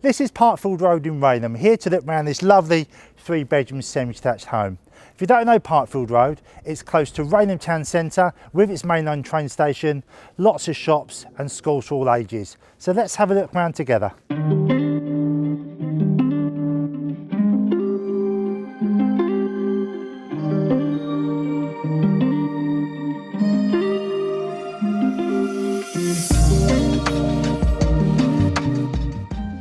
This is Parkfield Road in Raynham, here to look around this lovely 3-bedroom semi-detached home. If you don't know Parkfield Road, it's close to Raynham Town Centre with its mainline train station, lots of shops and schools for all ages. So let's have a look around together.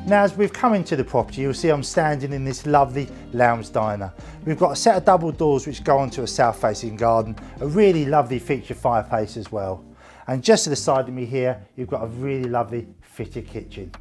Now, as we've come into the property, you'll see I'm standing in this lovely lounge diner. We've got a set of double doors which go onto a south-facing garden, a really lovely feature fireplace as well. And just to the side of me here, you've got a really lovely fitted kitchen.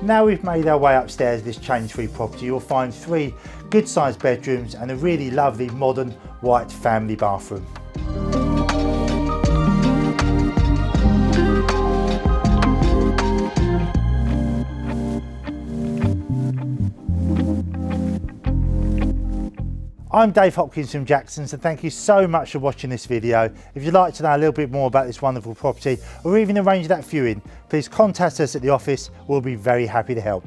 Now we've made our way upstairs this change-free property, you'll find 3 good-sized bedrooms and a really lovely modern white family bathroom. I'm Dave Hopkins from Jackson's, and thank you so much for watching this video. If you'd like to know a little bit more about this wonderful property or even arrange that viewing, please contact us at the office. We'll be very happy to help.